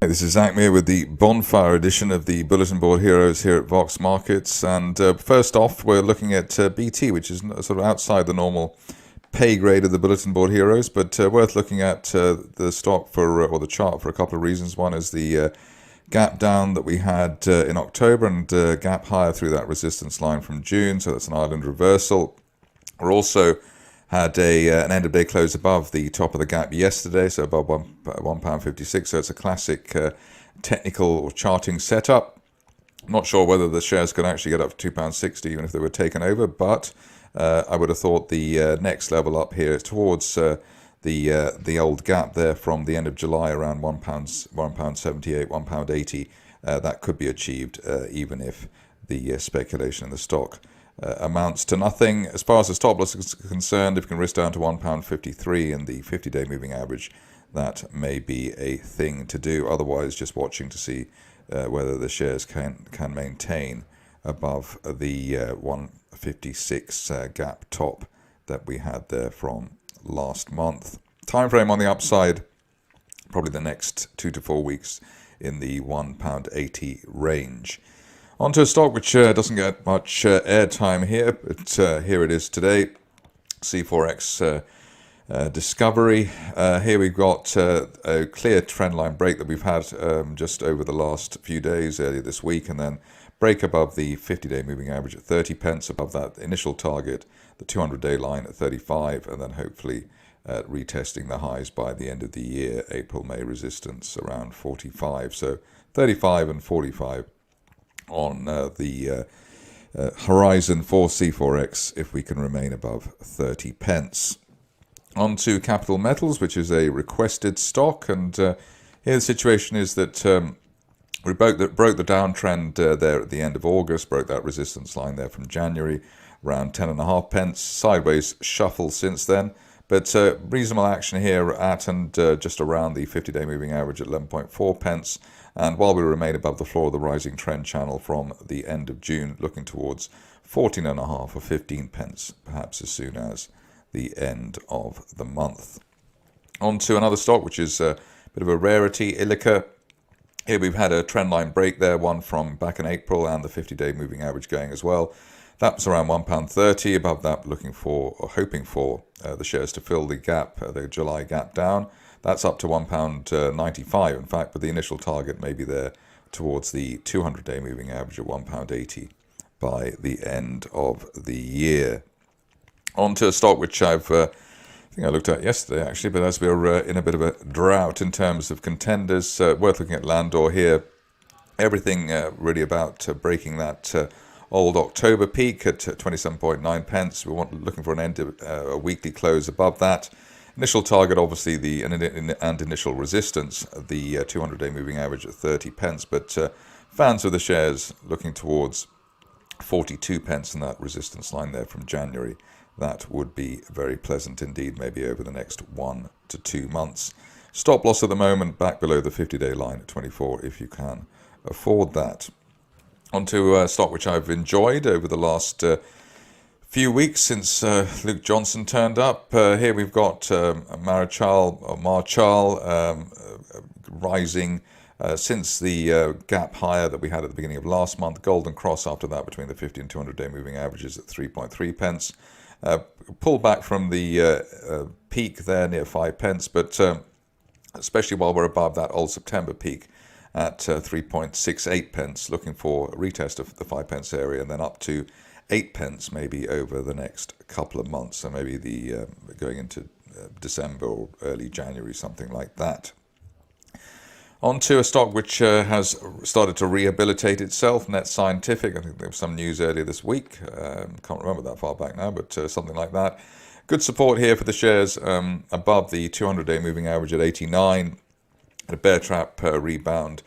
Hey, this is Zach Meir with the Bonfire edition of the Bulletin Board Heroes here at Vox Markets. And first off, we're looking at BT, which is sort of outside the normal pay grade of the Bulletin Board Heroes, but worth looking at the stock for, or the chart for a couple of reasons. One is the gap down that we had in October and gap higher through that resistance line from June, so that's an island reversal. We're also had an end of day close above the top of the gap yesterday, so above £1.56. So it's a classic technical or charting setup. I'm not sure whether the shares can actually get up to £2.60 even if they were taken over, but I would have thought the next level up here is towards the old gap there from the end of July around £1.78, £1.80. That could be achieved even if the speculation in the stock amounts to nothing. As far as the stop loss is concerned, if you can risk down to £1.53 in the 50-day moving average, that may be a thing to do. Otherwise, just watching to see whether the shares can maintain above the 156 gap top that we had there from last month. Time frame on the upside, probably the next 2 to 4 weeks in the £1.80 range. Onto a stock which doesn't get much airtime here, but here it is today, C4X Discovery. Here we've got a clear trendline break that we've had just over the last few days, earlier this week, and then break above the 50-day moving average at 30 pence, above that initial target, the 200-day line at 35, and then hopefully retesting the highs by the end of the year, April-May resistance around 45. So 35 and 45 on the horizon for C4X if we can remain above 30 pence. On to Capital Metals, which is a requested stock, and here the situation is that we broke the downtrend there at the end of August, broke that resistance line there from January, around 10.5 pence, sideways shuffle since then, but reasonable action here at and just around the 50-day moving average at 11.4 pence. And while we remain above the floor of the rising trend channel from the end of June, looking towards 14.5 or 15 pence, perhaps as soon as the end of the month. On to another stock, which is a bit of a rarity, Ilika. Here we've had a trendline break there, one from back in April, and the 50-day moving average going as well. That was around £1.30. Above that, looking for or hoping for the shares to fill the gap, the July gap down. That's up to £1.95, in fact, but the initial target may be there towards the 200-day moving average at £1.80 by the end of the year. On to a stock which I think I looked at yesterday, actually, but as we're in a bit of a drought in terms of contenders, worth looking at Landor here. Everything really about breaking that old October peak at 27.9 pence. We're looking for an end of a weekly close above that. Initial target, obviously, and initial resistance, the 200-day moving average at 30 pence. But fans of the shares looking towards 42 pence and that resistance line there from January. That would be very pleasant indeed, maybe over the next 1 to 2 months. Stop loss at the moment, back below the 50-day line at 24, if you can afford that. Onto a stock which I've enjoyed over the last few weeks since Luke Johnson turned up. Here we've got Marchal rising since the gap higher that we had at the beginning of last month. Golden cross after that between the 50 and 200-day moving averages at 3.3 pence. Pull back from the peak there near 5 pence, but especially while we're above that old September peak at 3.68 pence, looking for a retest of the 5 pence area and then up to 8 pence maybe over the next couple of months, so maybe the going into December or early January, something like that. On to a stock which has started to rehabilitate itself, Net Scientific. I think there was some news earlier this week. Can't remember that far back now, but something like that. Good support here for the shares above the 200-day moving average at 89. A bear trap rebound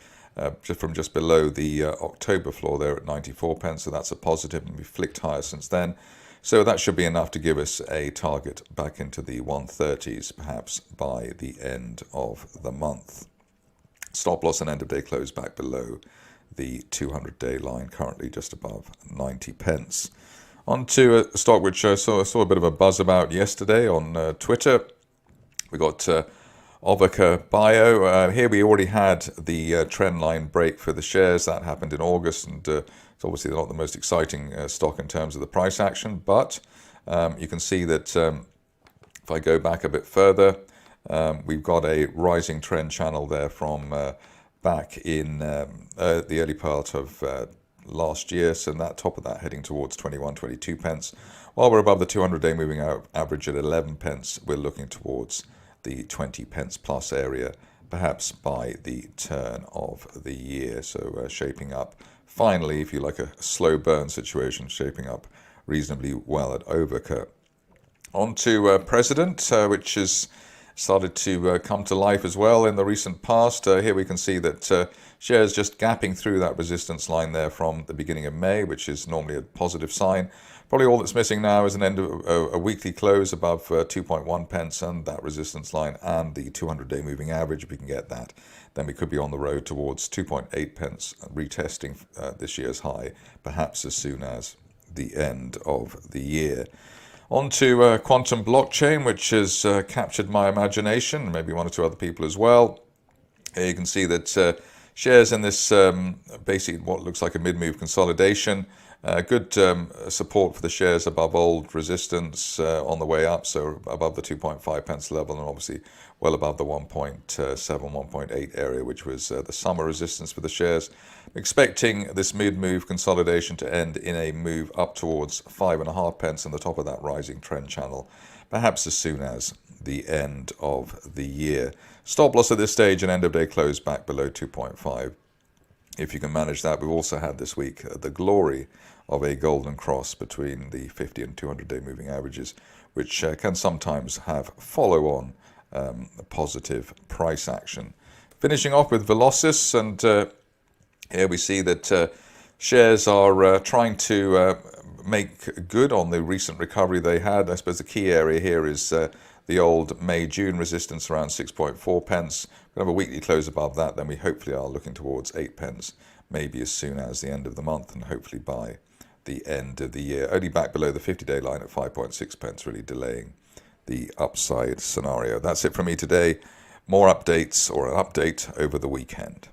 just below the October floor there at 94 pence, so that's a positive, and we've flicked higher since then. So that should be enough to give us a target back into the 130s, perhaps by the end of the month. Stop loss and end of day close back below the 200-day line, currently just above 90 pence. On to a stock which I saw a bit of a buzz about yesterday on Twitter. We got Ovica Bio. Here we already had the trend line break for the shares. That happened in August, and it's obviously not the most exciting stock in terms of the price action, but you can see that if I go back a bit further, we've got a rising trend channel there from back in the early part of last year, so that top of that heading towards 21, 22 pence. While we're above the 200-day moving average at 11 pence, we're looking towards the 20 pence plus area, perhaps by the turn of the year. So shaping up, finally, if you like, a slow burn situation, shaping up reasonably well at Ovica. On to President, which has started to come to life as well in the recent past. Here we can see that shares just gapping through that resistance line there from the beginning of May, which is normally a positive sign. Probably all that's missing now is an end of a weekly close above 2.1 pence and that resistance line and the 200-day moving average. If we can get that, then we could be on the road towards 2.8 pence, retesting this year's high, perhaps as soon as the end of the year. On to quantum blockchain, which has captured my imagination, maybe one or two other people as well. Here you can see that shares in this basically what looks like a mid-move consolidation. Good support for the shares above old resistance on the way up, so above the 2.5 pence level, and obviously well above the 1.7, 1.8 area, which was the summer resistance for the shares. Expecting this mid-move consolidation to end in a move up towards 5.5 pence and the top of that rising trend channel, perhaps as soon as the end of the year. Stop loss at this stage and end of day close back below 2.5. If you can manage that. We've also had this week the glory of a golden cross between the 50 and 200-day moving averages, which can sometimes have follow-on positive price action. Finishing off with Velocys, and here we see that shares are trying to make good on the recent recovery they had. I suppose the key area here is the old May-June resistance around 6.4 pence. We have a weekly close above that, then we hopefully are looking towards 8 pence, maybe as soon as the end of the month and hopefully by the end of the year. Only back below the 50-day line at 5.6 pence, really delaying the upside scenario. That's it from me today. More updates or an update over the weekend.